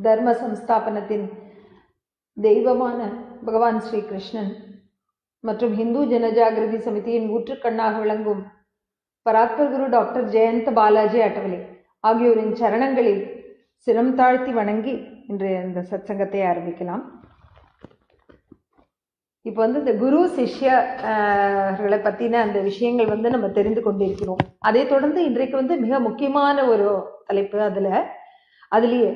தர்ம சம்ஸ்தாபனத்தின் தெய்வமான பகவான் ஸ்ரீ கிருஷ்ணன் மற்றும் ஹிந்து ஜனஜாகிருதி சமிதியின் ஊற்றுக்கண்ணாக விளங்கும் பராத்பர் குரு டாக்டர் ஜெயந்த பாலாஜி அட்டவலே ஆகியோரின் சரணங்களில் சிரம் தாழ்த்தி வணங்கி இன்றைய இந்த சத்சங்கத்தை ஆரம்பிக்கலாம். இப்போ இந்த குரு சிஷ்யர்களை பற்றின அந்த விஷயங்கள் நம்ம தெரிந்து கொண்டிருக்கிறோம். அதை தொடர்ந்து இன்றைக்கு மிக முக்கியமான ஒரு தலைப்பு. அதுலேயே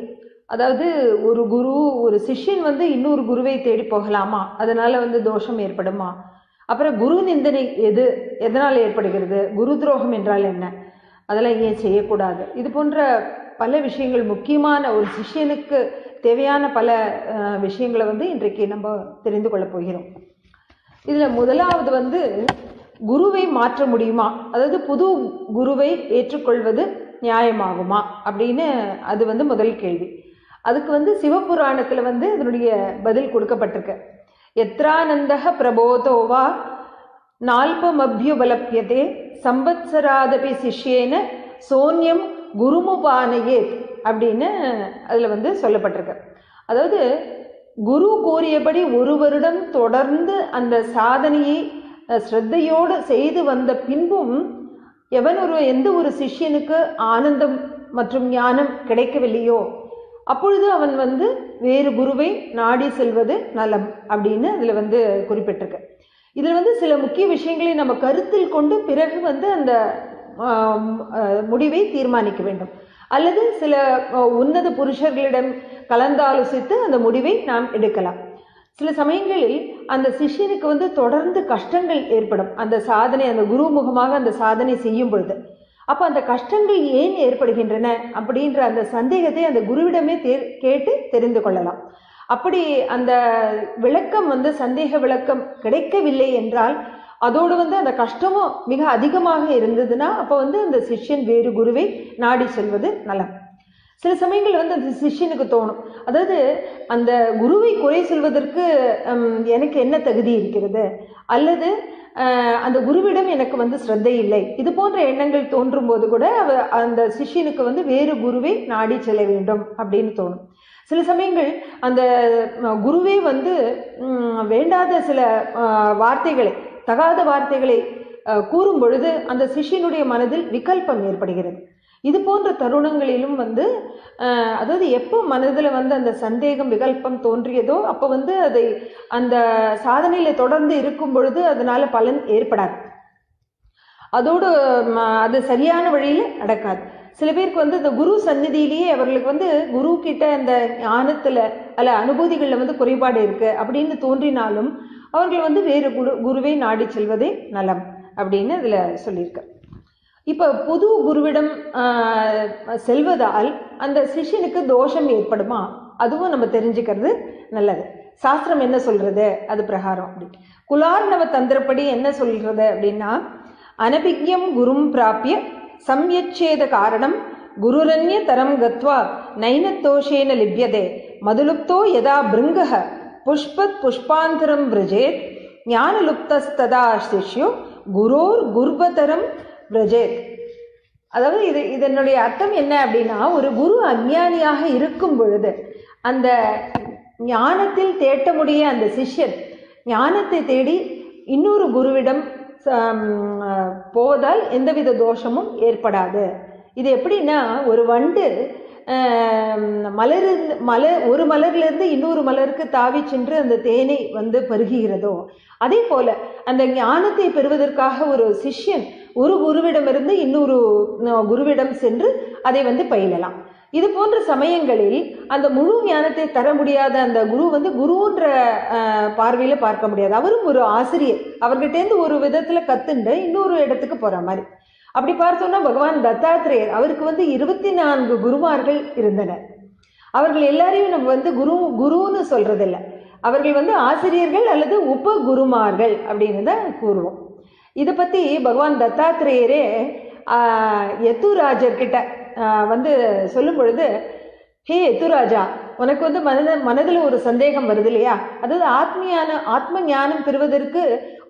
அதாவது ஒரு குரு ஒரு சிஷ்யன் இன்னொரு குருவை தேடி போகலாமா, அதனால தோஷம் ஏற்படுமா, அப்புறம் குரு நிந்தனை எதனால் ஏற்படுகிறது, குரு துரோகம் என்றால் என்ன, அதெல்லாம் ஏன் செய்யக்கூடாது, இது போன்ற பல விஷயங்கள் முக்கியமான ஒரு சிஷ்யனுக்கு தேவையான பல விஷயங்களை இன்றைக்கு நம்ம தெரிந்து கொள்ள போகிறோம். இதில் முதலாவது குருவை மாற்ற முடியுமா, அதாவது புது குருவை ஏற்றுக்கொள்வது நியாயமாகுமா அப்படின்னு அது முதல் கேள்வி. அதுக்கு சிவபுராணத்தில் அதனுடைய பதில் கொடுக்கப்பட்டிருக்கு. எத்ரானந்தக பிரபோதோவா நால்பமபியுபலப்யதே சம்பத்சராதபி சிஷ்யேன சோன்யம் குருமுபானையேத் அப்படின்னு அதில் சொல்லப்பட்டிருக்கு. அதாவது குரு கூறியபடி ஒரு வருடம் தொடர்ந்து அந்த சாதனையை ஸ்ரத்தையோடு செய்து வந்த பின்பும் எந்த ஒரு சிஷ்யனுக்கு ஆனந்தம் மற்றும் ஞானம் கிடைக்கவில்லையோ அப்பொழுது அவன் வேறு குருவை நாடி செல்வது நலம் அப்படின்னு அதில் குறிப்பிட்டிருக்கு. இதில் சில முக்கிய விஷயங்களை நம்ம கருத்தில் கொண்டு பிறகு அந்த முடிவை தீர்மானிக்க வேண்டும், அல்லது சில உன்னத புருஷர்களிடம் கலந்தாலோசித்து அந்த முடிவை நாம் எடுக்கலாம். சில சமயங்களில் அந்த சிஷ்யனுக்கு தொடர்ந்து கஷ்டங்கள் ஏற்படும் அந்த சாதனை, அந்த குருமுகமாக அந்த சாதனை செய்யும் பொழுது. அப்போ அந்த கஷ்டங்கள் ஏன் ஏற்படுகின்றன அப்படின்ற அந்த சந்தேகத்தை அந்த குருவிடமே கேட்டு தெரிந்து கொள்ளலாம். அப்படி அந்த விளக்கம் சந்தேக விளக்கம் கிடைக்கவில்லை என்றால் அதோடு அந்த கஷ்டமும் மிக அதிகமாக இருந்ததுன்னா அப்போ அந்த சிஷ்யன் வேறு குருவை நாடி செல்வது நலம். சில சமயங்கள் அந்த சிஷ்யனுக்கு தோணும், அதாவது அந்த குருவை குறை சொல்வதற்கு எனக்கு என்ன தகுதி இருக்கிறது, அல்லது அந்த குருவிடம் எனக்கு ஸ்ரத்தை இல்லை, இது போன்ற எண்ணங்கள் தோன்றும் போது கூட அந்த சிஷ்யனுக்கு வேறு குருவை நாடி செல்ல வேண்டும் அப்படின்னு தோணும். சில சமயங்கள் அந்த குருவே வேண்டாத சில வார்த்தைகளை, தகாத வார்த்தைகளை கூறும் பொழுது அந்த சிஷ்யனுடைய மனதில் விகல்பம் ஏற்படுகிறது. இது போன்ற தருணங்களிலும் அதாவது எப்போ மனதில் அந்த சந்தேகம் விகல்பம் தோன்றியதோ அப்போ அதை அந்த சாதனையில் தொடர்ந்து இருக்கும் பொழுது அதனால பலன் ஏற்படாது, அதோடு அது சரியான வழியில் நடக்காது. சில பேருக்கு இந்த குரு சந்நிதியிலேயே அவர்களுக்கு குரு கிட்ட அந்த ஞானத்தில் அல்ல அனுபூதிகளில் குறைபாடு இருக்கு அப்படின்னு தோன்றினாலும் அவர்கள் வேறு குருவை நாடி செல்வதே நலம் அப்படின்னு அதில் சொல்லியிருக்க. இப்போ புது குருவிடம் செல்வதால் அந்த சிஷ்யனுக்கு தோஷம் ஏற்படுமா, அதுவும் நம்ம தெரிஞ்சுக்கிறது நல்லது. சாஸ்திரம் என்ன சொல்றது அது பிரகாரம் அப்படி குலார்ணவ தந்திரப்படி என்ன சொல்றது அப்படின்னா, அனபிக்யம் குரும் பிராப்பிய சம்யச்சேத காரணம் குருரன்ய தரம் கத்வா நைனத்தோஷேன லிப்யதே மதுலுப்தோ யதா பிருங்கஹ புஷ்பத் புஷ்பாந்தரம் விரஜேத் ஞானலுப்தஸ்ததா சிஷ்யோ குரோர் குர்வதரம் விரஜேத். அதாவது இதனுடைய அர்த்தம் என்ன அப்படின்னா, ஒரு குரு அஞ்ஞானியாக இருக்கும் பொழுது அந்த ஞானத்தில் தேட்டமுடைய அந்த சிஷ்யன் ஞானத்தை தேடி இன்னொரு குருவிடம் போவதால் எந்தவித தோஷமும் ஏற்படாது. இது எப்படின்னா, ஒரு வண்டு ஒரு மலர்லேருந்து இன்னொரு மலருக்கு தாவி சென்று அந்த தேனை பருகுகிறதோ அதே போல அந்த ஞானத்தை பெறுவதற்காக ஒரு சிஷ்யன் ஒரு குருவிடமிருந்து இன்னொரு குருவிடம் சென்று அதை பயிலலாம். இது போன்ற சமயங்களில் அந்த முழு ஞானத்தை தர முடியாத அந்த குரு குருன்ற பார்வையில் பார்க்க முடியாது. அவரும் ஒரு ஆசிரியர், அவர்கிட்டேருந்து ஒரு விதத்தில் கத்துண்டு இன்னொரு இடத்துக்கு போகிற மாதிரி. அப்படி பார்த்தோம்னா பகவான் தத்தாத்திரேயர் அவருக்கு 24 குருமார்கள் இருந்தனர். அவர்கள் எல்லாரையும் நம்ம குருன்னு சொல்றதில்லை, அவர்கள் ஆசிரியர்கள் அல்லது உப குருமார்கள் அப்படின்னு தான் கூறுவோம். இதை பற்றி பகவான் தத்தாத்திரேயரே யதுராஜர்கிட்ட சொல்லும் பொழுது, ஹே யதுராஜா, உனக்கு மனதில் ஒரு சந்தேகம் வருது இல்லையா, அதாவது ஆத்ம ஞானம் பெறுவதற்கு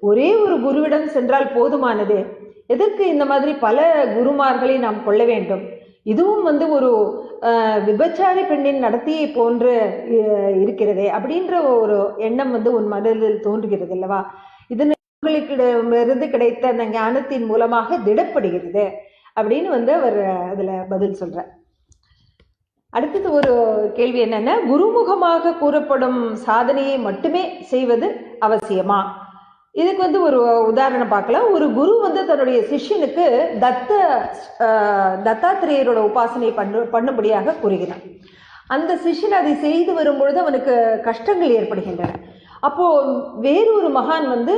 ஒரே ஒரு குருவிடம் சென்றால் போதுமானது, எதற்கு இந்த மாதிரி பல குருமார்களை நாம் கொள்ள வேண்டும், இதுவும் வந்து ஒரு விபச்சாரி பெண்ணின் நடத்தையை போன்று இருக்கிறதே அப்படின்ற ஒரு எண்ணம் வந்து உன் மனதில் தோன்றுகிறது அல்லவா? இது உங்களுக்கு கிடைத்த அந்த ஞானத்தின் மூலமாக திடப்படுகிறது அப்படின்னு வந்து அவர் அதுல பதில் சொல்றார். அடுத்தது ஒரு கேள்வி என்னன்னா, குருமுகமாக கூறப்படும் சாதனையை மட்டுமே செய்வது அவசியமா? இதுக்கு வந்து ஒரு உதாரணம் பார்க்கலாம். ஒரு குரு வந்து தன்னுடைய சிஷ்யனுக்கு தத்தாத்திரேயரோட உபாசனை பண்ணும்படியாக கூறுகிறான். அந்த சிஷ்யன் அதை செய்து வரும்பொழுது அவனுக்கு கஷ்டங்கள் ஏற்படுகின்றன. அப்போ வேறொரு மகான் வந்து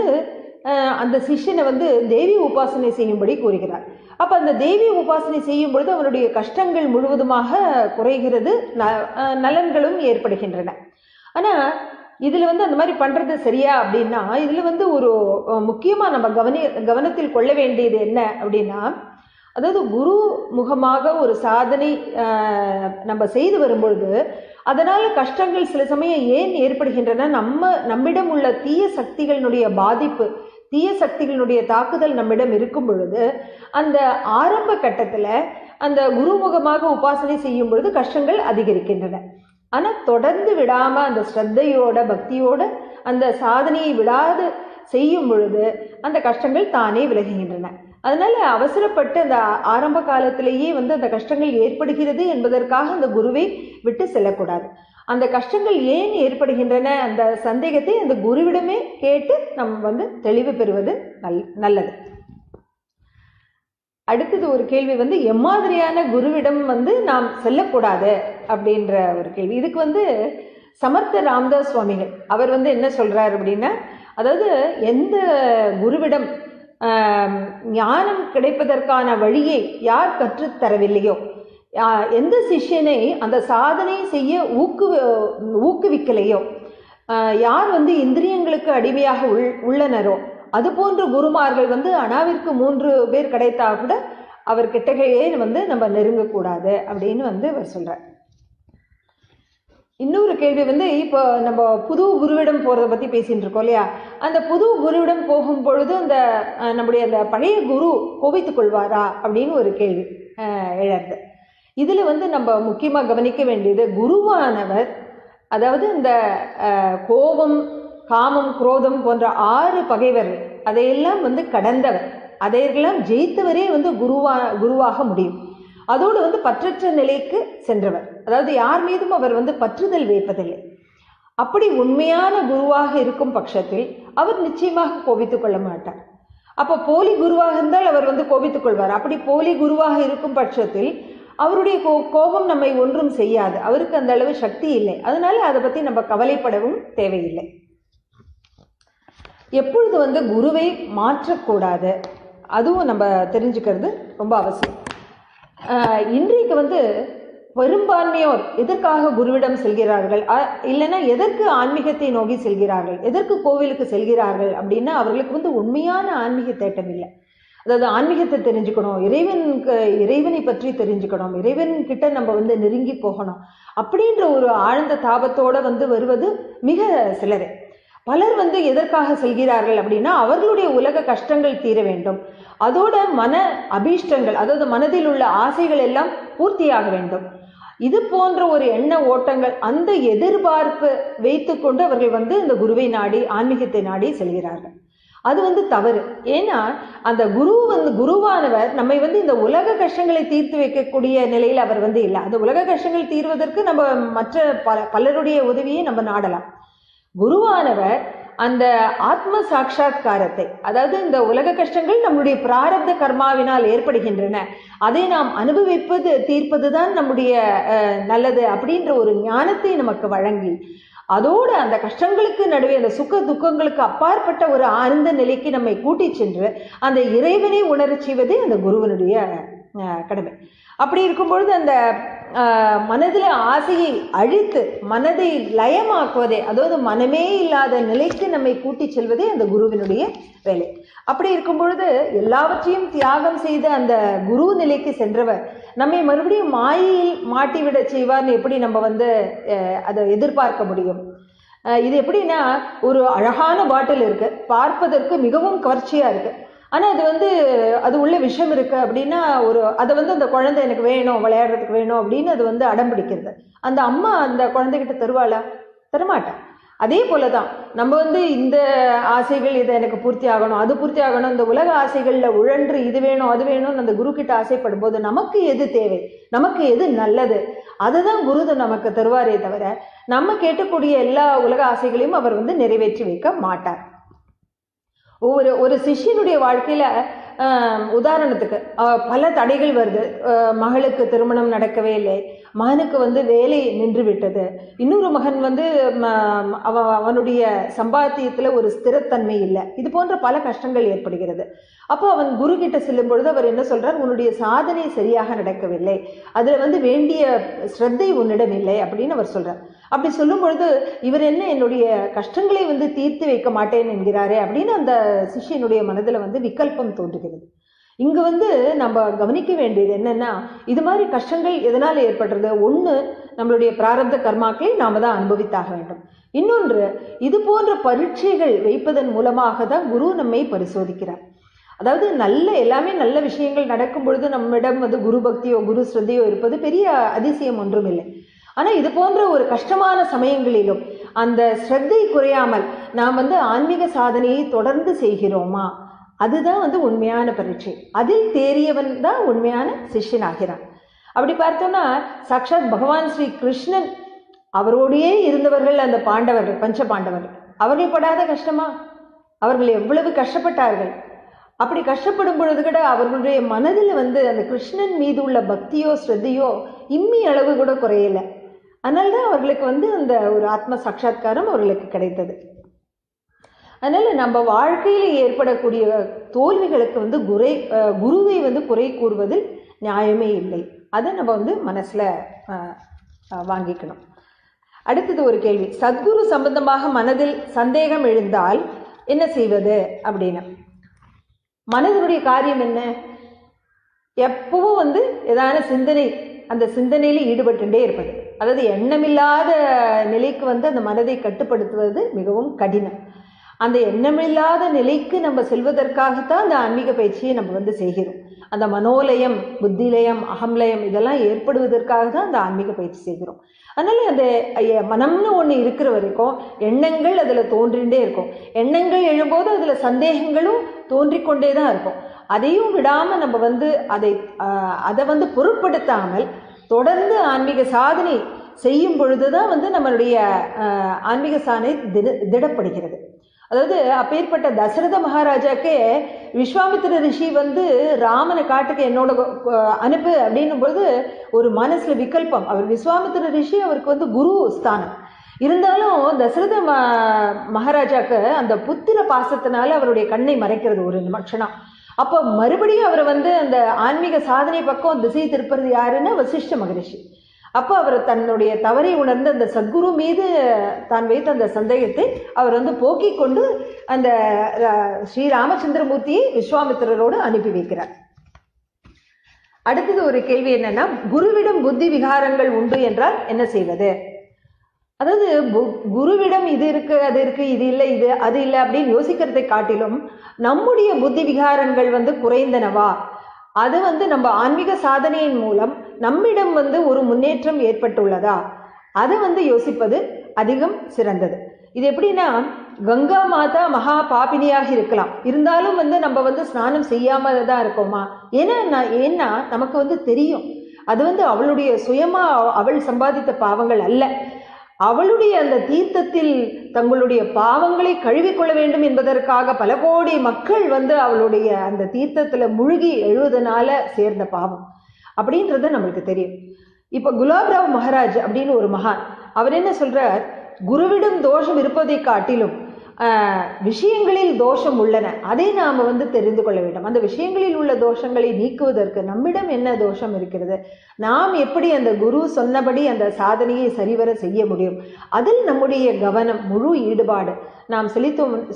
அந்த சிஷ்யனை வந்து தேவி உபாசனை செய்யும்படி கூறுகிறார். அப்ப அந்த தேவி உபாசனை செய்யும் பொழுது அவனுடைய கஷ்டங்கள் முழுவதுமாக குறைகிறது, நலன்களும் ஏற்படுகின்றன. ஆனா இதுல வந்து அந்த மாதிரி பண்றது சரியா அப்படின்னா, இதுல வந்து ஒரு முக்கியமா நம்ம கவனத்தில் கொள்ள வேண்டியது என்ன அப்படின்னா, அதாவது குரு முகமாக ஒரு சாதனை நம்ம செய்து வரும்பொழுது அதனால கஷ்டங்கள் சில சமயம் ஏன் ஏற்படுகின்றன, நம்மிடம் உள்ள தீய சக்திகளினுடைய பாதிப்பு, தீய சக்திகளுடைய தாக்குதல் நம்மிடம் இருக்கும் பொழுது அந்த ஆரம்ப கட்டத்துல அந்த குருமுகமாக உபாசனை செய்யும் பொழுது கஷ்டங்கள் அதிகரிக்கின்றன. ஆனா தொடர்ந்து விடாம அந்த ஸ்ரத்தையோட பக்தியோட அந்த சாதனையை விடாது செய்யும் பொழுது அந்த கஷ்டங்கள் தானே விலகுகின்றன. அதனால அவசரப்பட்டு அந்த ஆரம்ப காலத்திலேயே வந்து அந்த கஷ்டங்கள் ஏற்படுகிறது என்பதற்காக அந்த குருவை விட்டு செல்லக்கூடாது. அந்த கஷ்டங்கள் ஏன் ஏற்படுகின்றன அந்த சந்தேகத்தை அந்த குருவிடமே கேட்டு நம்ம வந்து தெளிவு பெறுவது நல்லது. அடுத்தது ஒரு கேள்வி வந்து, எம்மாதிரியான குருவிடம் வந்து நாம் செல்லக்கூடாது அப்படின்ற ஒரு கேள்வி. இதுக்கு வந்து சமர்த்த ராமதாஸ் சுவாமிகள் அவர் வந்து என்ன சொல்றாரு அப்படின்னா, அதாவது எந்த குருவிடம் ஞானம் கிடைப்பதற்கான வழியை யார் கற்றுத்தரவில்லையோ, எந்த சிஷ்யனை அந்த சாதனை செய்ய ஊக்குவிக்கலையோ, யார் வந்து இந்திரியங்களுக்கு அடிமையாக உள்ளனரோ, அது போன்ற குருமார்கள் வந்து அனாவிற்கு 3 பேர் கிடைத்தா கூட அவர் கிட்டகையே வந்து நம்ம நெருங்கக்கூடாது அப்படின்னு வந்து அவர் சொல்றார். இன்னொரு கேள்வி வந்து, இப்போ நம்ம புது குருவிடம் போறதை பத்தி பேசிட்டு இருக்கோம் இல்லையா, அந்த புது குருவிடம் போகும் பொழுது அந்த நம்முடைய அந்த பழைய குரு கோபித்துக் கொள்வாரா அப்படின்னு ஒரு கேள்வி எழறது. இதுல வந்து நம்ம முக்கியமா கவனிக்க வேண்டியது, குருவானவர் அதாவது இந்த கோபம், காமம், குரோதம் போன்ற 6 பகைவர்கள் அதையெல்லாம் வந்து கடந்தவர், அதையெல்லாம் ஜெயித்தவரே வந்து குருவாக முடியும். அதோடு வந்து பற்றற்ற நிலைக்கு சென்றவர், அதாவது யார் மீதும் அவர் வந்து பற்றுதல் வைப்பதில்லை. அப்படி உண்மையான குருவாக இருக்கும் பட்சத்தில் அவர் நிச்சயமாக கோபித்துக் கொள்ள மாட்டார். அப்போ போலி குருவாக இருந்தால் அவர் வந்து கோபித்துக் கொள்வார். அப்படி போலி குருவாக இருக்கும் பட்சத்தில் அவருடைய கோபம் நம்மை ஒன்றும் செய்யாது, அவருக்கு அந்த அளவு சக்தி இல்லை. அதனால அதை பத்தி நம்ம கவலைப்படவும் தேவையில்லை. எப்பொழுது வந்து குருவை மாற்றக்கூடாது அதுவும் நம்ம தெரிஞ்சுக்கிறது ரொம்ப அவசியம். இன்றைக்கு வந்து பெரும்பான்மையோர் எதற்காக குருவிடம் செல்கிறார்கள், இல்லைன்னா எதற்கு ஆன்மீகத்தை நோக்கி செல்கிறார்கள், எதற்கு கோவிலுக்கு செல்கிறார்கள் அப்படின்னா, அவர்களுக்கு வந்து உண்மையான ஆன்மீக தேட்டம் இல்லை. அதாவது ஆன்மீகத்தை தெரிஞ்சுக்கணும், இறைவனை பற்றி தெரிஞ்சுக்கணும், இறைவன் கிட்ட நம்ம வந்து நெருங்கி போகணும் அப்படின்ற ஒரு ஆழ்ந்த தாபத்தோட வந்து வருவது மிக சிலரே. பலர் வந்து எதற்காக செல்கிறார்கள் அப்படின்னா, அவர்களுடைய உலக கஷ்டங்கள் தீர வேண்டும், அதோட மன அபீஷ்டங்கள், அதாவது மனதில் உள்ள ஆசைகள் எல்லாம் பூர்த்தியாக வேண்டும். இது போன்ற ஒரு எண்ண ஓட்டங்கள், அந்த எதிர்பார்ப்பு வைத்துக்கொண்டு அவர்கள் வந்து இந்த குருவை நாடி, ஆன்மீகத்தை நாடி செல்கிறார்கள். அது வந்து தவறு. ஏன்னா அந்த குருவானவர் நம்மை வந்து இந்த உலக கஷ்டங்களை தீர்த்து வைக்கக்கூடிய நிலையில் அவர் வந்து இல்லை. அந்த உலக கஷ்டங்கள் தீர்வதற்கு நம்ம மற்ற பலருடைய உதவியை நம்ம நாடலாம். குருவானவர் அந்த ஆத்ம சாட்சா்காரத்தை, அதாவது இந்த உலக கஷ்டங்கள் நம்முடைய பிராரப்த கர்மாவினால் ஏற்படுகின்றன, அதை நாம் அனுபவிப்பது தீர்ப்பதுதான் நம்முடைய நல்லது அப்படின்ற ஒரு ஞானத்தை நமக்கு வழங்கி, அதோடு அந்த கஷ்டங்களுக்கு நடுவே அந்த சுக துக்கங்களுக்கு அப்பாற்பட்ட ஒரு ஆழ்ந்த நிலைக்கு நம்மை கூட்டி சென்று அந்த இறைவனை உணரச் செய்வதே அந்த குருவனுடைய கடமை. அப்படி இருக்கும் பொழுது அந்த மனதில் ஆசையை அழித்து மனதை லயமாக்குவதே, அதாவது மனமே இல்லாத நிலைக்கு நம்மை கூட்டி செல்வதே அந்த குருவினுடைய வேலை. அப்படி இருக்கும் பொழுது எல்லாவற்றையும் தியாகம் செய்த அந்த குரு நிலைக்கு சென்றவர் நம்மை மறுபடியும் மாயையில் மாட்டிவிட செய்வார்னு எப்படி நம்ம வந்து அதை எதிர்பார்க்க முடியும்? இது எப்படின்னா, ஒரு அழகான பாட்டில் இருக்கு, பார்ப்பதற்கு மிகவும் கவர்ச்சியா இருக்கு, ஆனால் அது உள்ள விஷம் இருக்குது அப்படின்னா அதை அந்த குழந்தை எனக்கு வேணும், விளையாடுறதுக்கு வேணும் அப்படின்னு அது அடம் பிடிக்கிறது. அந்த அம்மா அந்த குழந்தைகிட்ட தருவாளா? தரமாட்டேன். அதே போல தான் நம்ம இந்த ஆசைகள், இதை எனக்கு பூர்த்தி ஆகணும், அது பூர்த்தி ஆகணும், இந்த உலக ஆசைகளில் உழன்று இது வேணும் அது வேணும்னு அந்த குரு கிட்ட ஆசைப்படும் போது நமக்கு எது தேவை, நமக்கு எது நல்லது, அதுதான் குரு நமக்கு தருவாரே தவிர நம்ம கேட்கக்கூடிய எல்லா உலக ஆசைகளையும் அவர் நிறைவேற்றி வைக்க மாட்டார். ஒரு சிஷ்யனுடைய வாழ்க்கையில உதாரணத்துக்கு பல தடைகள் வருது. மகளுக்கு திருமணம் நடக்கவே இல்லை, மகனுக்கு வேலை நின்று விட்டது, இன்னொரு மகன் அவனுடைய சம்பாத்தியத்துல ஒரு ஸ்திரத்தன்மை இல்லை, இது போன்ற பல கஷ்டங்கள் ஏற்படுகிறது. அப்போ அவன் குரு கிட்ட செல்லும் பொழுது அவர் என்ன சொல்றார்? உன்னுடைய சாதனை சரியாக நடக்கவில்லை, அதுல வேண்டிய ஸ்ரத்தை உன்னிடம் இல்லை அப்படின்னு அவர் சொல்றார். அப்படி சொல்லும் பொழுது இவர் என்ன என்னுடைய கஷ்டங்களை தீர்த்து வைக்க மாட்டேன் என்கிறாரே அப்படின்னு அந்த சிஷ்யனுடைய மனதுல விகல்பம் தோன்றுகிறது. இங்க நம்ம கவனிக்க வேண்டியது என்னன்னா, இது மாதிரி கஷ்டங்கள் எதனால் ஏற்படுறது? ஒன்று, நம்மளுடைய பிராரப்த கர்மாக்களை நாம தான் அனுபவித்தாக வேண்டும். இன்னொன்று, இது போன்ற பரீட்சைகள் வைப்பதன் மூலமாக தான் குரு நம்மை பரிசோதிக்கிறார். அதாவது எல்லாமே நல்ல விஷயங்கள் நடக்கும் பொழுது நம்மிடம் குரு பக்தியோ குரு ஸ்ரத்தையோ இருப்பது பெரிய அதிசயம் ஒன்றும் இல்லை. ஆனா இது போன்ற ஒரு கஷ்டமான சமயங்களிலும் அந்த ஸ்ரத்தை குறையாமல் நாம் ஆன்மீக சாதனையை தொடர்ந்து செய்கிறோமா, அதுதான் உண்மையான பரீட்சை. அதில் தேறியவன் தான் உண்மையான சிஷ்யன் ஆகிறான். அப்படி பார்த்தோம்னா சாக்ஷாத் பகவான் ஸ்ரீ கிருஷ்ணன் அவரோடையே இருந்தவர்கள் அந்த பாண்டவர்கள், பஞ்ச பாண்டவர்கள், அவர்கள் படாத கஷ்டமா? அவர்கள் எவ்வளவு கஷ்டப்பட்டார்கள். அப்படி கஷ்டப்படும் பொழுது கூட அவர்களுடைய மனதில் அந்த கிருஷ்ணன் மீது உள்ள பக்தியோ ஸ்ரத்தையோ இம்மி அளவு கூட குறையலை. அதனால்தான் அவர்களுக்கு அந்த ஒரு ஆத்ம சாட்சா்காரம் அவர்களுக்கு கிடைத்தது. அதனால நம்ம வாழ்க்கையில் ஏற்படக்கூடிய தோல்விகளுக்கு குருவை குறை கூறுவதில் நியாயமே இல்லை. அதை நம்ம மனசுல வாங்கிக்கணும். அடுத்தது ஒரு கேள்வி, சத்குரு சம்பந்தமாக மனதில் சந்தேகம் எழுந்தால் என்ன செய்வது அப்படின்னு. மனதினுடைய காரியம் என்ன? எப்பவும் ஏதான சிந்தனை, அந்த சிந்தனையில ஈடுபட்டுட்டே இருப்பது. அதாவது எண்ணமில்லாத நிலைக்கு அந்த மனதை கட்டுப்படுத்துவது மிகவும் கடினம். அந்த எண்ணமில்லாத நிலைக்கு நம்ம செல்வதற்காகத்தான் அந்த ஆன்மீக பயிற்சியை நம்ம செய்கிறோம். அந்த மனோலயம், புத்திலயம், அகம்லயம் இதெல்லாம் ஏற்படுவதற்காக தான் அந்த ஆன்மீக பயிற்சி செய்கிறோம். அதனால அந்த மனம்னு ஒன்று இருக்கிற வரைக்கும் எண்ணங்கள் அதில் தோன்றிகிட்டே இருக்கும். எண்ணங்கள் எழும்போது அதில் சந்தேகங்களும் தோன்றிக்கொண்டே தான் இருக்கும். அதையும் விடாமல் நம்ம அதை பொருட்படுத்தாமல் தொடர்ந்து ஆன்மீக சாதனை செய்யும் பொழுதுதான் நம்மளுடைய ஆன்மீக சாதனை திடப்படுகிறது. அதாவது அப்பேற்பட்ட தசரத மகாராஜாக்கே விஸ்வாமித்திர ரிஷி ராமனை காட்டுக்கு என்னோட அனுப்பு அப்படின்னும் பொழுது ஒரு மனசுல விகல்பம். அவர் விஸ்வாமித்திர ரிஷி, அவருக்கு குரு ஸ்தானம் இருந்தாலும் தசரத மகாராஜாக்கு அந்த புத்திர பாசத்தினால அவருடைய கண்ணை மறைக்கிறது ஒரு நிமிஷம். அப்போ மறுபடியும் அவரை அந்த ஆன்மீக சாதனை பக்கம் திசை திருப்பது யாருன்னா வசிஷ்ட மகரிஷி. அப்போ அவர் தன்னுடைய தவறை உணர்ந்து அந்த சத்குரு மீது தான் வைத்த அந்த சந்தேகத்தை அவர் போக்கிக் கொண்டு அந்த ஸ்ரீராமச்சந்திரமூர்த்தியை விஸ்வாமித்திரரோடு அனுப்பி வைக்கிறார். அடுத்தது ஒரு கேள்வி என்னன்னா, குருவிடம் புத்தி விகாரங்கள் உண்டு என்றால் என்ன செய்வது? அதாவது குருவிடம் இது இருக்கு அது இருக்கு, இது இல்லை இது அது இல்லை அப்படின்னு யோசிக்கிறதை காட்டிலும் நம்முடைய புத்தி விகாரங்கள் குறைந்தனவா, அது நம்ம ஆன்மீக சாதனையின் மூலம் நம்மிடம் ஒரு முன்னேற்றம் ஏற்பட்டுள்ளதா, அதை யோசிப்பது அதிகம் சிறந்தது. இது எப்படின்னா, கங்கா மாதா மகா பாபினியாக இருக்கலாம், இருந்தாலும் நம்ம ஸ்நானம் செய்யாம தான் இருக்கோமா? ஏன்னா நமக்கு தெரியும் அது அவளுடைய சுயமா அவள் சம்பாதித்த பாவங்கள் அல்ல. அவளுடைய அந்த தீர்த்தத்தில் தங்களுடைய பாவங்களை கழுவிக்கொள்ள வேண்டும் என்பதற்காக பல கோடி மக்கள் அவளுடைய அந்த தீர்த்தத்துல முழுகி எழுவதனால சேர்ந்த பாவம் அப்படின்றது நம்மளுக்கு தெரியும். இப்ப குலாப்ராவ் மகாராஜ் அப்படின்னு ஒரு மகான், அவர் என்ன சொல்றார், குருவிடம் தோஷம் இருப்பதை காட்டிலும் விஷயங்களில் தோஷம் உள்ளன, அதை நாம் தெரிந்து கொள்ள வேண்டும். அந்த விஷயங்களில் உள்ள தோஷங்களை நீக்குவதற்கு நம்மிடம் என்ன தோஷம் இருக்கிறது, நாம் எப்படி அந்த குரு சொன்னபடி அந்த சாதனையை சரிவர செய்ய முடியும், அதில் நம்முடைய கவனம் முழு ஈடுபாடு நாம்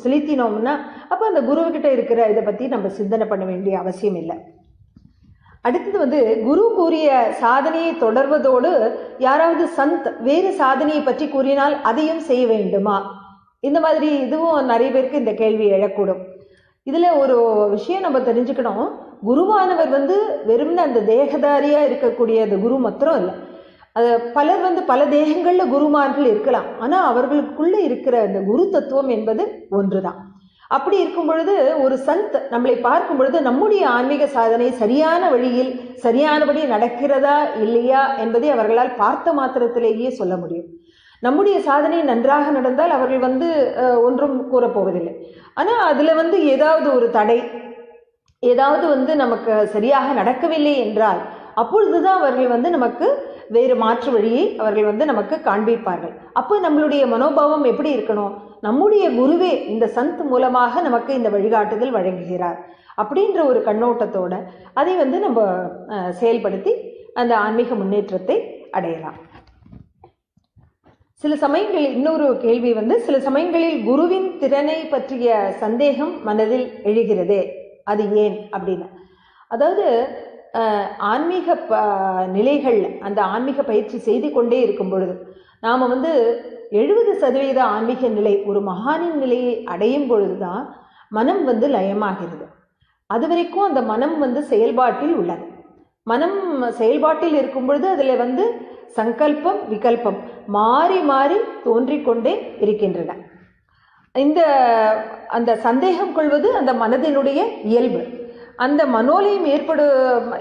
செலுத்தினோம்னா அப்போ அந்த குருவுக்கிட்ட இருக்கிற இதை பற்றி நம்ம சிந்தனை பண்ண வேண்டிய அவசியம் இல்லை. அடுத்தது குரு கூறிய சாதனையை தொடர்வதோடு யாராவது சந்த் வேறு சாதனையை பற்றி கூறினால் அதையும் செய்ய வேண்டுமா? இந்த மாதிரி இதுவும் நிறைய பேருக்கு இந்த கேள்வி எழக்கூடும். இதுல ஒரு விஷயம் நம்ம தெரிஞ்சுக்கணும். குருவானவர் வந்து வெறும் அந்த தேகதாரியா இருக்கக்கூடிய அந்த குரு மாத்திரம் இல்லை. அது பலர் வந்து பல தேகங்கள்ல குருமார்கள் இருக்கலாம். ஆனா அவர்களுக்குள்ள இருக்கிற அந்த குரு தத்துவம் என்பது ஒன்றுதான். அப்படி இருக்கும் பொழுது ஒரு சந்த் நம்மளை பார்க்கும் பொழுது நம்முடைய ஆன்மீக சாதனை சரியான வழியில் சரியானபடி நடக்கிறதா இல்லையா என்பதை அவர்களால் பார்த்த மாத்திரத்திலேயே சொல்ல முடியும். நம்முடைய சாதனை நன்றாக நடந்தால் அவர்கள் வந்து ஒன்றும் கூறப்போவதில்லை. ஆனா அதுல வந்து ஏதாவது ஒரு தடை, ஏதாவது வந்து நமக்கு சரியாக நடக்கவில்லை என்றால் அப்பொழுதுதான் அவர்கள் வந்து நமக்கு வேறு மாற்று வழியை அவர்கள் வந்து நமக்கு காண்பிப்பார்கள். அப்போ நம்மளுடைய மனோபாவம் எப்படி இருக்கணும்? நம்முடைய குருவே இந்த சந்த் மூலமாக நமக்கு இந்த வழிகாட்டுதல் வழங்குகிறார் அப்படின்ற ஒரு கண்ணோட்டத்தோட அதை வந்து நம்ம செயல்படுத்தி அந்த ஆன்மீக முன்னேற்றத்தை அடையலாம். சில சமயங்களில் இன்னொரு கேள்வி வந்து, சில சமயங்களில் குருவின் திறனை பற்றிய சந்தேகம் மனதில் எழுகிறதே, அது ஏன் அப்படின்னு. அதாவது ஆன்மீக நிலைகள், அந்த ஆன்மீக பயிற்சி செய்து கொண்டே இருக்கும் பொழுது நாம் வந்து 70% ஆன்மீக நிலை, ஒரு மகானின் நிலையை அடையும் பொழுதுதான் மனம் வந்து லயமாகிறது. அது வரைக்கும் அந்த மனம் வந்து செயல்பாட்டில் உள்ளது. மனம் செயல்பாட்டில் இருக்கும் பொழுது அதில் வந்து சங்கல்பம் விகல்பம் மாறி மாறி தோன்றிக்கொண்டே இருக்கின்றன. அந்த சந்தேகம் கொள்வது அந்த மனதினுடைய இயல்பு. அந்த மனோலயம்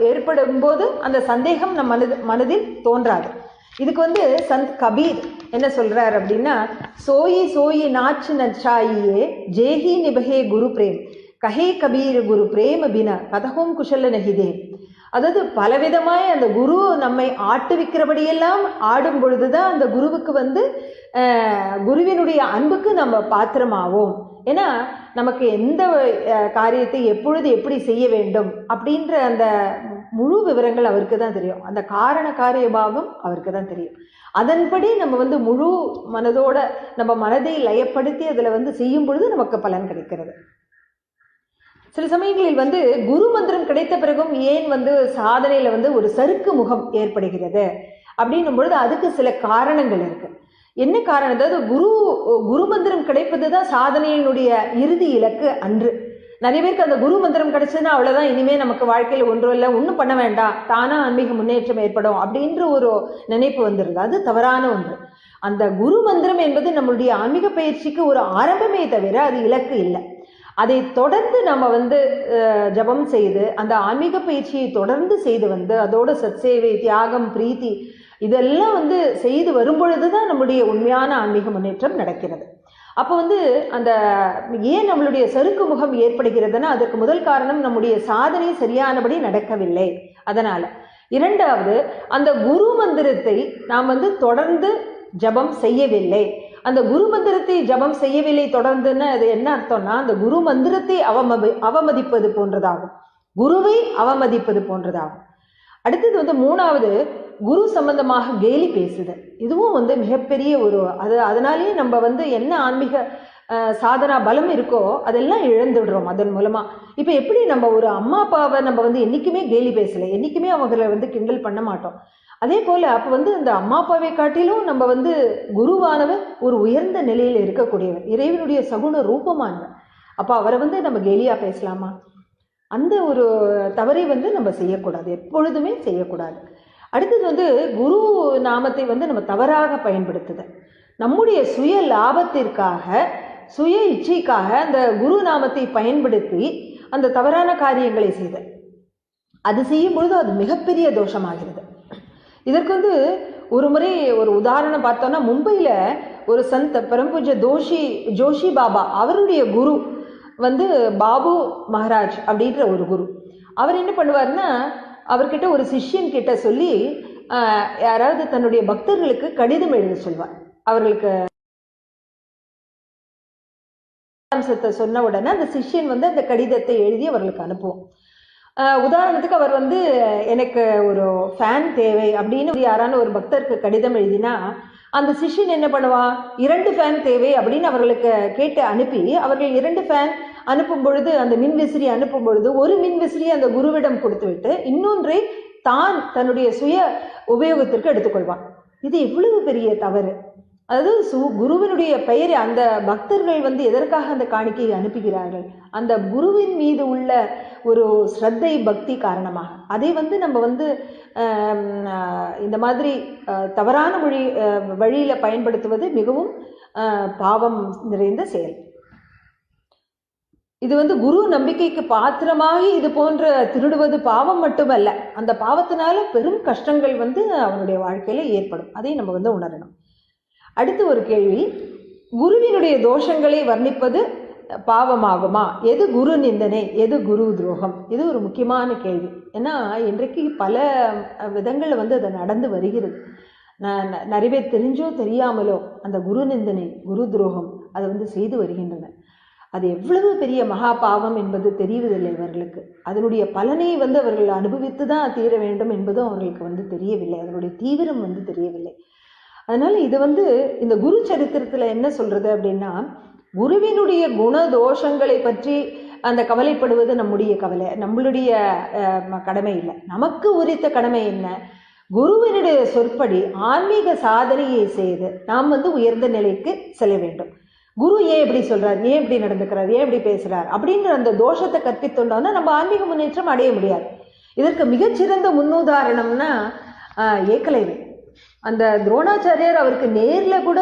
ஏற்படும் போது அந்த சந்தேகம் நம் மனதில் தோன்றாது. இதுக்கு வந்து சந்த் கபீர் என்ன சொல்றார் அப்படின்னா, சோயி சோயி நாச்சு நச்சாயியே ஜேஹி நிபகே குரு பிரேம் கஹே கபீர் குரு பிரேம பின கதகும் குஷல நகிதே. அதாவது பலவிதமாய் அந்த குரு நம்மை ஆட்டுவிக்கிறபடியெல்லாம் ஆடும் பொழுதுதான் அந்த குருவுக்கு வந்து குருவினுடைய அன்புக்கு நம்ம பாத்திரமாவோம். ஏன்னா நமக்கு எந்த காரியத்தை எப்பொழுது எப்படி செய்ய வேண்டும் அப்படின்ற அந்த முழு விவரங்கள் அவருக்கு தான் தெரியும். அந்த காரண காரிய பாகம் அவருக்கு தான் தெரியும். அதன்படி நம்ம வந்து முழு மனதோட நம்ம மனதை லயப்படுத்தி அதில் வந்து செய்யும் பொழுது நமக்கு பலன் கிடைக்கிறது. சில சமயங்களில் வந்து குரு மந்திரம் கிடைத்த பிறகும் ஏன் வந்து சாதனையில வந்து ஒரு சறுக்கு முகம் ஏற்படுகிறது அப்படின்னும் பொழுது அதுக்கு சில காரணங்கள் இருக்கு. என்ன காரணம்? அதாவது குரு மந்திரம் கிடைப்பது தான் சாதனையினுடைய இறுதி இலக்கு அன்று. நிறைய பேருக்கு அந்த குரு மந்திரம் கிடைச்சதுன்னா அவ்வளவுதான், இனிமே நமக்கு வாழ்க்கையில ஒன்றும் இல்லை, ஒன்றும் பண்ண வேண்டாம், தானா ஆன்மீக முன்னேற்றம் ஏற்படும் அப்படின்ற ஒரு நினைப்பு வந்துருது. அது தவறான ஒன்று. அந்த குரு மந்திரம் என்பது நம்மளுடைய ஆன்மீக பயிற்சிக்கு ஒரு ஆரம்பமே தவிர அது இலக்கு இல்லை. அதை தொடர்ந்து நம்ம வந்து ஜபம் செய்து அந்த ஆன்மீக பயிற்சியை தொடர்ந்து செய்து வந்து அதோட சத்சேவை, தியாகம், பிரீத்தி இதெல்லாம் வந்து செய்து வரும்பொழுதுதான் நம்முடைய உண்மையான ஆன்மீக முன்னேற்றம் நடக்கிறது. அப்போ வந்து அந்த ஏன் நம்மளுடைய சறுக்கு முகம் ஏற்படுகிறதுனா அதற்கு முதல் காரணம் நம்முடைய சாதனை சரியானபடி நடக்கவில்லை. அதனால இரண்டாவது, அந்த குரு மந்திரத்தை நாம் வந்து தொடர்ந்து ஜபம் செய்யவில்லை. அந்த குரு மந்திரத்தை ஜபம் செய்யவில்லை தொடர்ந்துன்னு அது என்ன அர்த்தம்னா, அந்த குரு மந்திரத்தை அவமதிப்பது போன்றதாகும், குருவை அவமதிப்பது போன்றதாகும். அடுத்தது வந்து மூணாவது, குரு சம்பந்தமாக கேலி பேசுது. இதுவும் வந்து மிகப்பெரிய ஒரு அதனாலேயே நம்ம வந்து என்ன ஆன்மீக சாதனா பலம் இருக்கோ அதெல்லாம் இழந்துடுறோம் அதன் மூலமா. இப்ப எப்படி நம்ம ஒரு அம்மா அப்பாவை நம்ம வந்து என்னைக்குமே கேலி பேசலை, என்னைக்குமே அவங்களை வந்து கிண்டல் பண்ண மாட்டோம். அதே போல அப்ப வந்து இந்த அம்மா அப்பாவை காட்டிலும் நம்ம வந்து குருவானவர் ஒரு உயர்ந்த நிலையில இருக்கக்கூடியவர், இறைவனுடைய சகுன ரூபமானவர். அப்ப அவரை வந்து நம்ம கேலியா பேசலாமா? அந்த ஒரு தவறை வந்து நம்ம செய்யக்கூடாது, எப்பொழுதுமே செய்யக்கூடாது. அடுத்தது வந்து குரு நாமத்தை வந்து நம்ம தவறாக பயன்படுத்துது. நம்முடைய சுய லாபத்திற்காக, சுய இச்சைக்காக அந்த குரு நாமத்தை பயன்படுத்தி அந்த தவறான காரியங்களை செய்த அது செய்யும் பொழுது அது மிகப்பெரிய தோஷமாகிறது. இதற்கு வந்து ஒரு முறை ஒரு உதாரணம் பார்த்தோம்னா, மும்பையில் ஒரு சந்த் பரம்பூஜ ஜோஷி பாபா, அவருடைய குரு வந்து பாபு மகாராஜ் அப்படின்ற ஒரு குரு. அவர் என்ன பண்ணுவார்னா, அவர்கிட்ட ஒரு சிஷ்யன் கிட்ட சொல்லி யாராவது தன்னுடைய பக்தர்களுக்கு கடிதம் எழுத சொல்வார். அவர்களுக்கு சொன்ன உடனே அந்த சிஷ்யன் வந்து அந்த கடிதத்தை எழுதி அவர்களுக்கு அனுப்புவோம். உதாரணத்துக்கு அவர் வந்து எனக்கு ஒரு ஃபேன் தேவை அப்படின்னு யாரான ஒரு பக்தருக்கு கடிதம் எழுதினா, அந்த சிஷ்யன் என்ன பண்ணுவான், 2 ஃபேன் தேவை அப்படின்னு அவர்களுக்கு கேட்டு அனுப்பி, அவர்கள் 2 ஃபேன் அனுப்பும் பொழுது, அந்த மின்விசிறி அனுப்பும் பொழுது ஒரு மின்விசிறியை அந்த குருவிடம் கொடுத்து விட்டு இன்னொன்றை தான் தன்னுடைய சுய உபயோகத்திற்கு எடுத்துக்கொள்வான். இது எவ்வளவு பெரிய தவறு! அதாவது குருவினுடைய பெயரை அந்த பக்தர்கள் வந்து எதற்காக அந்த காணிக்கையை அனுப்புகிறார்கள், அந்த குருவின் மீது உள்ள ஒரு ஸ்ரத்தை பக்தி காரணமாக. அதை வந்து நம்ம வந்து இந்த மாதிரி தவறான வழியில் பயன்படுத்துவது மிகவும் பாவம் நிறைந்த செயல். இது வந்து குரு நம்பிக்கைக்கு பாத்திரமாகி இது போன்ற திருடுவது பாவம் மட்டுமல்ல, அந்த பாவத்தினால பெரும் கஷ்டங்கள் வந்து அவனுடைய வாழ்க்கையில ஏற்படும். அதை நம்ம வந்து உணரணும். அடுத்து ஒரு கேள்வி, குருவினுடைய தோஷங்களை வர்ணிப்பது பாவமாகுமா? எது குரு நிந்தனை, எது குரு துரோகம்? இது ஒரு முக்கியமான கேள்வி. ஏன்னா இன்றைக்கு பல விதங்களில் வந்து அது நடந்து வருகிறது. நிறைய பேர் தெரிஞ்சோ தெரியாமலோ அந்த குரு நிந்தனை, குரு துரோகம் அதை வந்து செய்து வருகின்றனர். அது எவ்வளவு பெரிய மகா பாவம் என்பது தெரிவதில்லை அவர்களுக்கு. அதனுடைய பலனை வந்து அவர்கள் அனுபவித்து தான் தீர வேண்டும் என்பதும் அவர்களுக்கு வந்து தெரியவில்லை. அதனுடைய தீவிரம் வந்து தெரியவில்லை. அதனால இது வந்து இந்த குரு சரித்திரத்துல என்ன சொல்றது அப்படின்னா, குருவினுடைய குண தோஷங்களை பற்றி அந்த கவலைப்படுவது நம்மளுடைய கடமை இல்லை. நமக்கு உரித்த கடமை என்ன? குருவினுடைய சொற்படி ஆன்மீக சாதனையை செய்து நாம் வந்து உயர்ந்த நிலைக்கு செல்ல வேண்டும். குரு ஏன் இப்படி சொல்றார், ஏன் இப்படி நடந்துக்கிறார், ஏன் இப்படி பேசுறார் அப்படின்ற அந்த தோஷத்தை கற்பித்தோம்னா நம்ம ஆன்மீக முன்னேற்றம் அடைய முடியாது. இதற்கு மிகச்சிறந்த முன்னுதாரணம்னா ஏகலைவன். அந்த துரோணாச்சாரியார் அவருக்கு நேரில் கூட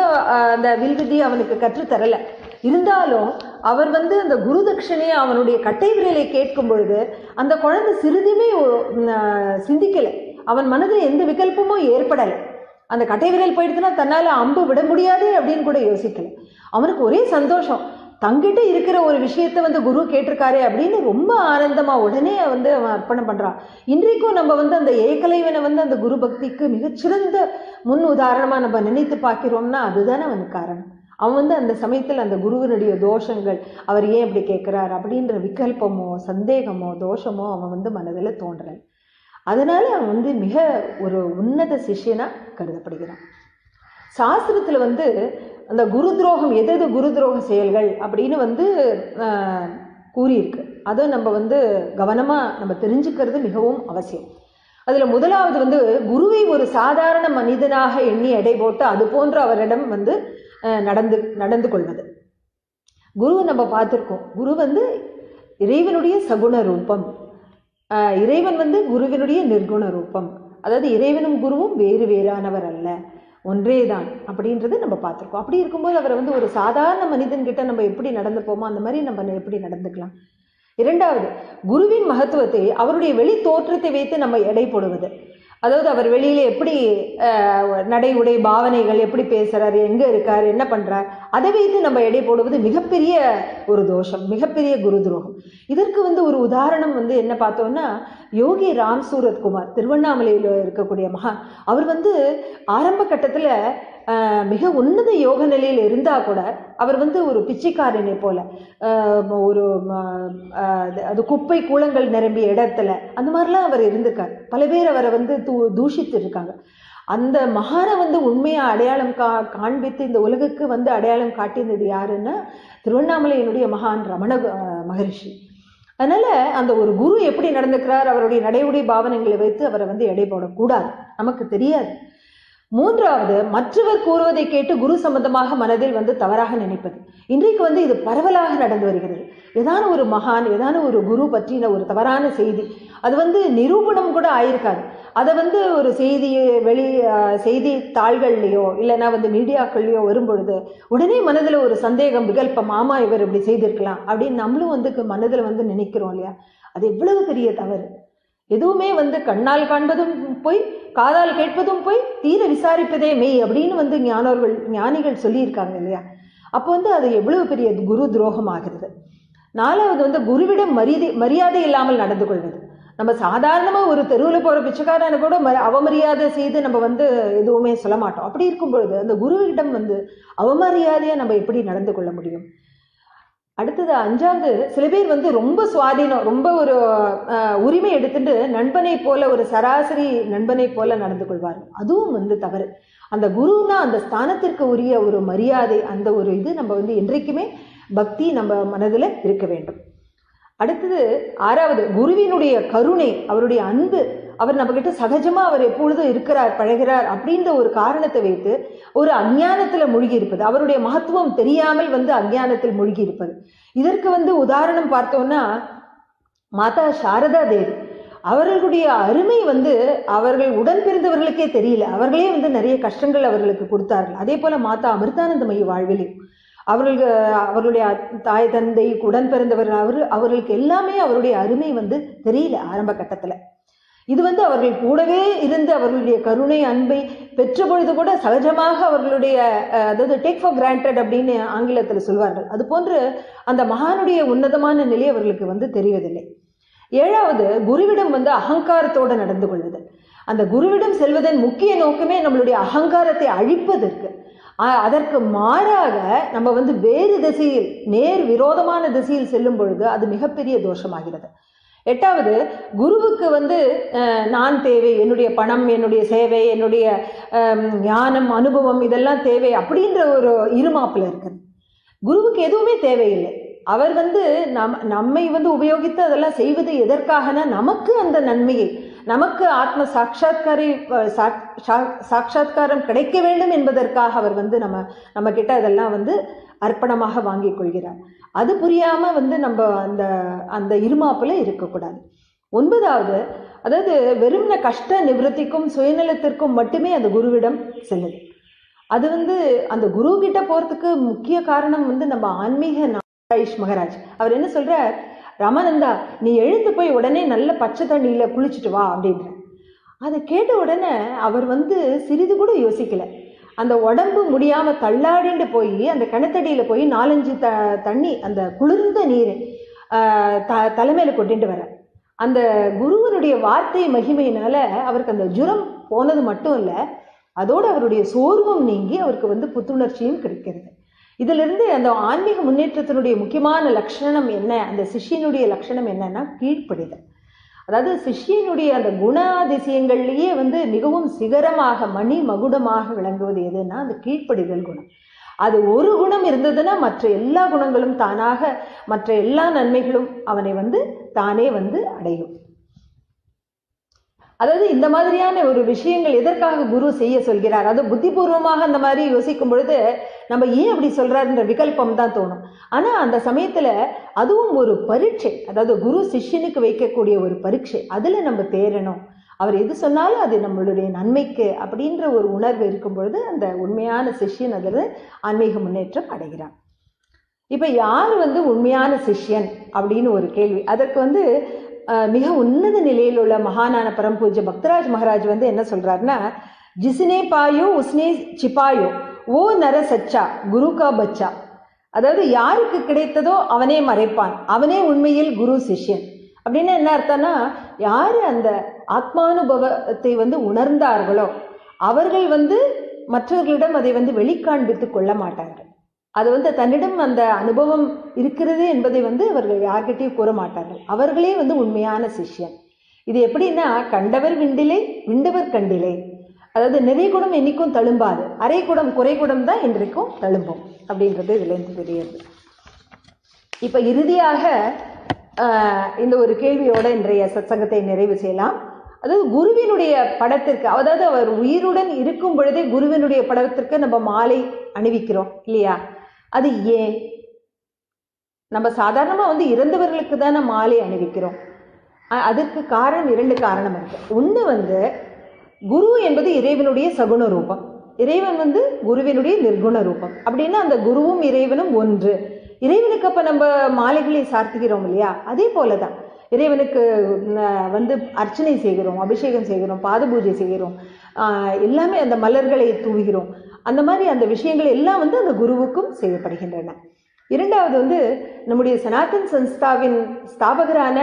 அந்த வில்விதி அவனுக்கு கற்றுத்தரல. இருந்தாலும் அவர் வந்து அந்த குரு தட்சணையை அவனுடைய கட்டை விரலை கேட்கும் பொழுது அந்த குழந்தை சிறிதுமே சிந்திக்கலை. அவன் மனதில் எந்த விகல்பமும் ஏற்படலை. அந்த கட்டை விரல் போயிடுச்சுன்னா தன்னால் அம்பு விட முடியாது அப்படின்னு கூட யோசிக்கலை. அவனுக்கு ஒரே சந்தோஷம், தங்கிட்ட இருக்கிற ஒரு விஷயத்த வந்து குரு கேட்டிருக்காரு அப்படின்னு ரொம்ப ஆனந்தமா உடனே வந்து அவன் அர்ப்பணம் பண்றான். இன்றைக்கும் நம்ம வந்து அந்த ஏகலைவனை வந்து அந்த குரு பக்திக்கு மிகச்சிறந்த முன் உதாரணமா நம்ம நினைத்து பார்க்கிறோம்னா அதுதானே அவனுக்கு காரணம். அவன் வந்து அந்த சமயத்தில் அந்த குருவினுடைய தோஷங்கள், அவர் ஏன் இப்படி கேட்கிறார் அப்படின்ற விகல்பமோ சந்தேகமோ தோஷமோ அவன் வந்து மனதில் தோன்றலை. அதனால அவன் வந்து மிக ஒரு உன்னத சிஷ்யனா கருதப்படுகிறான். சாஸ்திரத்துல வந்து அந்த குரு துரோகம், எது குரு துரோக செயல்கள் அப்படின்னு வந்து கூறியிருக்கு. அதை நம்ம வந்து கவனமா நம்ம தெரிஞ்சுக்கிறது மிகவும் அவசியம். அதுல முதலாவது வந்து குருவை ஒரு சாதாரண மனிதனாக எண்ணி எடை போட்டு அது போன்ற அவரிடம் வந்து நடந்து கொள்வது. குரு நம்ம பார்த்திருக்கோம், குரு வந்து இறைவனுடைய சகுண ரூபம், இறைவன் வந்து குருவினுடைய நிர்குண ரூபம். அதாவது இறைவனும் குருவும் வேறு வேறானவர் அல்ல, ஒன்றேதான் அப்படின்றது நம்ம பார்த்துருக்கோம். அப்படி இருக்கும்போது அவரை வந்து ஒரு சாதாரண மனிதன்கிட்ட நம்ம எப்படி நடந்துப்போமோ அந்த மாதிரி நம்ம எப்படி நடந்துக்கலாம். இரண்டாவது, குருவின் மகத்துவத்தை அவருடைய வெளி தோற்றத்தை வைத்து நம்ம எடை போடுவது. அதாவது அவர் வெளியில எப்படி நடை உடை பாவனைகள், எப்படி பேசுறாரு, எங்க இருக்காரு, என்ன பண்றார், அதை வைத்து நம்ம எடை போடுவது மிகப்பெரிய ஒரு தோஷம், மிகப்பெரிய குரு துரோகம். இதற்கு வந்து ஒரு உதாரணம் வந்து என்ன பார்த்தோம்னா, யோகி ராம் சூரத் குமார், திருவண்ணாமலையில் இருக்கக்கூடிய மகான். அவர் வந்து ஆரம்ப கட்டத்துல மிக உன்னத யோக நிலையில் இருந்தா கூட அவர் வந்து ஒரு பிச்சைக்காரனை போல ஒரு அது குப்பை கூளங்கள் நிரம்பிய இடத்துல அந்த மாதிரிலாம் அவர் இருந்திருக்கார். பல பேர் அவரை வந்து தூஷித்து இருக்காங்க. அந்த மகானை வந்து உண்மையா அடையாளம் காண்பித்து இந்த உலகுக்கு வந்து அடையாளம் காட்டினது யாருன்னா திருவண்ணாமலையினுடைய மகான் ரமண மகரிஷி. அதனால அந்த ஒரு குரு எப்படி நடந்துக்கிறார், அவருடைய நடைமுறை பாவனைகளை வைத்து அவரை வந்து எடை போடக்கூடாது, நமக்கு தெரியாது. மூன்றாவது, மற்றவர் கூறுவதை கேட்டு குரு சம்பந்தமாக மனதில் வந்து தவறாக நினைப்பது. இன்றைக்கு வந்து இது பரவலாக நடந்து வருகிறது. ஏதான ஒரு மகான், ஏதான ஒரு குரு பற்றின ஒரு தவறான செய்தி, அது வந்து நிரூபணம் கூட ஆயிருக்காது, அதை வந்து ஒரு செய்தி தாள்கள்லையோ இல்லைன்னா வந்து மீடியாக்கள்லையோ வரும்பொழுது உடனே மனதில் ஒரு சந்தேகம், விகல்பம், ஆமா இவர் இப்படி செய்திருக்கலாம் அப்படின்னு நம்மளும் வந்து மனதில் வந்து நினைக்கிறோம் இல்லையா? அது எவ்வளவு பெரிய தவறு. எதுவுமே வந்து கண்ணால் காண்பதும் போய், காதால் கேட்பதும் போய், தீர விசாரிப்பதே மெய் அப்படின்னு வந்து ஞானிகள் சொல்லியிருக்காங்க இல்லையா? அப்போ வந்து அது எவ்வளவு பெரிய குரு துரோகம் ஆகிறது. நாலாவது வந்து குருவிடம் மரியாதை இல்லாமல் நடந்து கொள்வது. நம்ம சாதாரணமாக ஒரு தெருவில் போகிற பிச்சைக்காரனை கூட அவமரியாதை செய்து நம்ம வந்து எதுவுமே சொல்ல மாட்டோம். அப்படி இருக்கும் பொழுது அந்த குருவிடம் வந்து அவமரியாதையாக நம்ம எப்படி நடந்து கொள்ள முடியும்? அடுத்தது அஞ்சாவது, சில பேர் வந்து ரொம்ப சுவாதீனம், ரொம்ப ஒரு உரிமை எடுத்துட்டு நண்பனை போல, ஒரு சராசரி நண்பனை போல நடந்து கொள்வார்கள். அதுவும் வந்து தவறு. அந்த குருன்னா அந்த ஸ்தானத்திற்கு உரிய ஒரு மரியாதை, அந்த ஒரு இது நம்ம வந்து என்றைக்குமே பக்தி நம்ம மனதில் இருக்க வேண்டும். அடுத்தது ஆறாவது, குருவினுடைய கருணை, அவருடைய அன்பு, அவர் நம்மகிட்ட சகஜமா அவர் எப்பொழுதும் இருக்கிறார், பழகிறார் அப்படின்ற ஒரு காரணத்தை வைத்து ஒரு அஞ்ஞானத்துல மூழ்கி இருப்பது, அவருடைய மகத்துவம் தெரியாமல் அஞ்ஞானத்தில் மூழ்கி இருப்பது. இதற்கு உதாரணம் பார்த்தோம்னா மாதா சாரதா தேவி, அவர்களுடைய அருமை அவர்கள் உடன் பிறந்தவர்களுக்கே தெரியல. அவர்களே நிறைய கஷ்டங்கள் அவர்களுக்கு கொடுத்தார்கள். அதே போல மாதா அமிர்தானந்தமயி வாழ்விலையும் அவர்களுடைய தாய் தந்தை உடன் பிறந்தவர்கள் அவர்களுக்கு எல்லாமே அவருடைய அருமை தெரியல ஆரம்ப கட்டத்துல. இது அவர்கள் கூடவே இருந்து அவர்களுடைய கருணை அன்பை பெற்ற பொழுது கூட சகஜமாக அவர்களுடைய அதாவது டேக் ஃபார் கிராண்டட் அப்படின்னு ஆங்கிலத்தில் சொல்வார்கள். அது போன்று அந்த மகானுடைய உன்னதமான நிலை அவர்களுக்கு தெரிவதில்லை. ஏழாவது, குருவிடம் அகங்காரத்தோடு நடந்து கொள்வது. அந்த குருவிடம் செல்வதன் முக்கிய நோக்கமே நம்மளுடைய அகங்காரத்தை அழிப்பதற்கு. அதற்கு மாறாக நம்ம வேறு திசையில் நேர் விரோதமான திசையில் செல்லும் பொழுது அது மிகப்பெரிய தோஷமாகிறது. எட்டாவது, குருவுக்கு நான் தேவை, என்னுடைய பணம், என்னுடைய சேவை, என்னுடைய ஞானம், அனுபவம் இதெல்லாம் தேவை அப்படின்ற ஒரு இருமாப்பில் இருக்குது. குருவுக்கு எதுவுமே தேவையில்லை. அவர் நம்மை உபயோகித்து அதெல்லாம் செய்வது எதற்காகனா நமக்கு அந்த நன்மையை, நமக்கு ஆத்ம சாட்சாத்காரம் கிடைக்க வேண்டும் என்பதற்காக அவர் நம்ம கிட்ட அதெல்லாம் அர்ப்பணமாக வாங்கி கொள்கிறார். அது புரியாம நம்ம அந்த அந்த இருமாப்புல இருக்கக்கூடாது. ஒன்பதாவது, அதாவது வெறும் கஷ்ட நிவர்த்திக்கும் சுயநலத்திற்கும் மட்டுமே அந்த குருவிடம் செல்லுது. அது அந்த குரு கிட்ட போறதுக்கு முக்கிய காரணம் நம்ம ஆன்மீக மகராஜ் அவர் என்ன சொல்றார், ராமானந்தா நீ எழுந்து போய் உடனே நல்ல பச்சை தண்ணியில குளிச்சுட்டு வா அப்படின்ற. அதை கேட்ட உடனே அவர் சிறிது கூட யோசிக்கல. அந்த உடம்பு முடியாம தள்ளாடிண்டு போய் அந்த கிணத்தடியில போய் 4-5 தண்ணி அந்த குளிர்ந்த நீர் தலைமையில கொட்டிட்டு வர. அந்த குருவனுடைய வார்த்தை மகிமையினால அவருக்கு அந்த ஜுரம் போனது மட்டும் இல்ல, அதோடு அவருடைய சோர்வும் நீங்கி அவருக்கு புத்துணர்ச்சியும் கிடைக்கிறது. இதுல இருந்து அந்த ஆன்மீக முன்னேற்றத்தினுடைய முக்கியமான லட்சணம் என்ன, அந்த சிஷ்யனுடைய லட்சணம் என்னன்னா கீழ்ப்படிதல். அதாவது சிஷ்யனுடைய அந்த குணாதிசயங்கள்லேயே மிகவும் சிகரமாக மணி மகுடமாக விளங்குவது எதுன்னா அந்த கீழ்ப்படிதல் குணம். அது ஒரு குணம் இருந்ததுன்னா மற்ற எல்லா குணங்களும் தானாக, மற்ற எல்லா நன்மைகளும் அவனை தானே அடையும். அதாவது இந்த மாதிரியான ஒரு விஷயங்கள் எதற்காக குரு செய்ய சொல்கிறார், அது புத்திபூர்வமாக அந்த மாதிரி யோசிக்கும் பொழுது நம்ம ஏன் அப்படி சொல்றாருன்ற விகல்பம் தான் தோணும். ஆனா அந்த சமயத்துல அதுவும் ஒரு பரீட்சை, அதாவது குரு சிஷ்யனுக்கு வைக்கக்கூடிய ஒரு பரீட்சை. அதுல நம்ம தேரணும், அவர் எது சொன்னாலும் அது நம்மளுடைய நன்மைக்கு அப்படின்ற ஒரு உணர்வு இருக்கும் பொழுது அந்த உண்மையான சிஷ்யன் அதில் ஆன்மீக முன்னேற்றம் அடைகிறார். இப்ப யார் உண்மையான சிஷ்யன் அப்படின்னு ஒரு கேள்வி. அதற்கு மிக உன்னத நிலையில் உள்ள மகானான பரம்பூஜ்ய பக்தராஜ் மகாராஜ் என்ன சொல்றாருன்னா, ஜிஸ்னே பாயோ உஸ்னே சிப்பாயோ ஓ நர சச்சா குரு கா பச்சா. அதாவது யாருக்கு கிடைத்ததோ அவனே மறைப்பான், அவனே உண்மையில் குரு சிஷ்யன். அப்படின்னு என்ன அர்த்தம்னா, யாரு அந்த ஆத்மானுபவத்தை உணர்ந்தார்களோ அவர்கள் மற்றவர்களிடம் அதை வெளிக்காண்பித்து கொள்ள மாட்டார்கள். அது தன்னிடம் அந்த அனுபவம் இருக்கிறது என்பதை அவர்கள் யார்கிட்டையும் கூற மாட்டார்கள். அவர்களே உண்மையான சிஷ்யன். இது எப்படின்னா, கண்டவர் விண்டிலை விண்டவர் கண்டிலை. அதாவது நிறைய குடம் என்னைக்கும் தழும்பாது, அரை குடம் குறை குடம் தான் இன்றைக்கும் தழும்பும் அப்படின்றது இதுல இருந்து தெரியுது. இப்ப இறுதியாக இந்த ஒரு கேள்வியோட இன்றைய சத்சங்கத்தை நிறைவு செய்யலாம். அதாவது குருவினுடைய படத்திற்கு, அதாவது அவர் உயிருடன் இருக்கும் பொழுதே குருவினுடைய படத்திற்கு நம்ம மாலை அணிவிக்கிறோம் இல்லையா? அது ஏன்? நம்ம சாதாரணமா இறந்தவர்களுக்கு தானே மாலை அணிவிக்கிறோம். அதற்கு காரணம், 2 காரணம் இருக்கு. ஒன்று குரு என்பது இறைவனுடைய சகுண ரூபம், இறைவன் குருவினுடைய நிர்குண ரூபம். அப்படின்னா அந்த குருவும் இறைவனும் ஒன்று. இறைவனுக்கு அப்ப நம்ம மாலைகளை சார்த்துகிறோம் இல்லையா? அதே போலதான் இறைவனுக்கு அர்ச்சனை செய்கிறோம், அபிஷேகம் செய்கிறோம், பாத பூஜை செய்கிறோம், எல்லாமே அந்த மலர்களை தூவுகிறோம். அந்த மாதிரி அந்த விஷயங்கள் எல்லாம் அந்த குருவுக்கும் செய்யப்படுகின்றன. இரண்டாவது நம்முடைய சனாதன் சன்ஸ்தாவின் ஸ்தாபகரான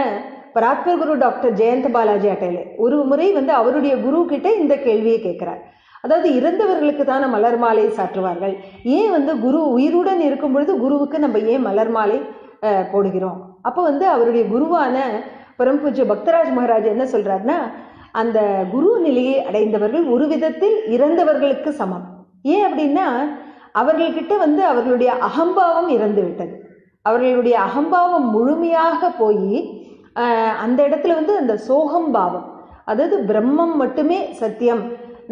பராத்பர் குரு டாக்டர் ஜெயந்த பாலாஜி அட்டைலே ஒரு முறை அவருடைய குரு கிட்ட இந்த கேள்வியை கேட்கிறார். அதாவது இறந்தவர்களுக்கு தான மலர் மாலை சாற்றுவார்கள், ஏன் குரு உயிருடன் இருக்கும் பொழுது குருவுக்கு நம்ம ஏன் மலர் மாலை போடுகிறோம்? அப்போ அவருடைய குருவான பரம்பூஜ்ய பக்தராஜ் மகாராஜ் என்ன சொல்றாருன்னா, அந்த குரு நிலையை அடைந்தவர்கள் ஒரு விதத்தில் இறந்தவர்களுக்கு சமம். ஏன் அப்படின்னா, அவர்கள்கிட்ட அவர்களுடைய அகம்பாவம் இறந்து விட்டது. அவர்களுடைய அகம்பாவம் முழுமையாக போய் அந்த இடத்துல அந்த சோகம் பாவம், அதாவது பிரம்மம் மட்டுமே சத்தியம்,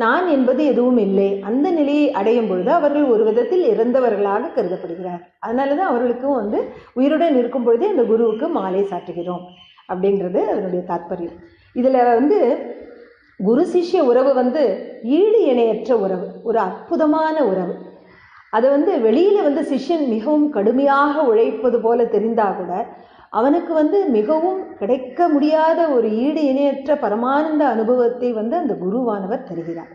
நான் என்பது எதுவும் இல்லை, அந்த நிலையை அடையும் பொழுது அவர்கள் ஒரு விதத்தில் இறந்தவர்களாக கருதப்படுகிறார். அதனால தான் அவர்களுக்கும் வந்து உயிருடன் இருக்கும் பொழுதே அந்த குருவுக்கு மாலை சாட்டுகிறோம் அப்படின்றது அதனுடைய தாற்பயம். இதில் வந்து குரு சிஷ்ய உறவு வந்து ஈடு இணையற்ற உறவு, ஒரு அற்புதமான உறவு. அதை வந்து வெளியில் வந்து சிஷ்யன் மிகவும் கடுமையாக உழைப்பது போல தெரிந்தால் கூட அவனுக்கு வந்து மிகவும் கிடைக்க முடியாத ஒரு ஈடு இணையற்ற பரமானந்த அனுபவத்தை வந்து அந்த குருவானவர் தருகிறார்.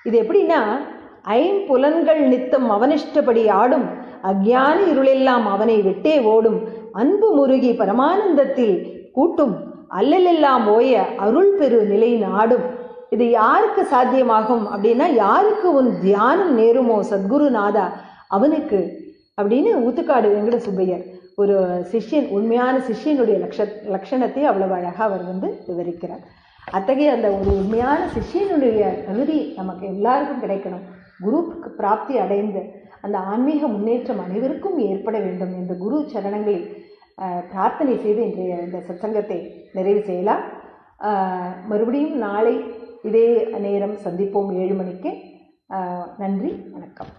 இது எப்படின்னா, ஐம்புலன்கள் நித்தம் அவனிஷ்டப்படி ஆடும், அக்ஞான இருளெல்லாம் அவனை விட்டே ஓடும், அன்பு முருகி பரமானந்தத்தில் கூட்டும், அல்லலெல்லாம் ஓய அருள் பெரு நிலை நாடும். இது யாருக்கு சாத்தியமாகும் அப்படின்னா, யாருக்கு உன் தியானம் நேருமோ சத்குருநாதா அவனுக்கு அப்படின்னு ஊத்துக்காடு வெங்கட சுப்பையர் ஒரு சிஷ்யன், உண்மையான சிஷ்யனுடைய லட்சணத்தை அவ்வளவு அழகாக அவர் வந்து விவரிக்கிறார். அத்தகைய அந்த ஒரு உண்மையான சிஷ்யனுடைய தகுதி நமக்கு எல்லாருக்கும் கிடைக்கணும். குருவுக்கு பிராப்தி அடைந்து அந்த ஆன்மீக முன்னேற்றம் அனைவருக்கும் ஏற்பட வேண்டும் என்ற குரு சரணங்களில் பிரார்த்தனை செய்து இன்றைய இந்த சத்சங்கத்தை நிறைவு செய்யலாம். மறுபடியும் நாளை இதே நேரம் சந்திப்போம் 7 மணிக்கு. நன்றி, வணக்கம்.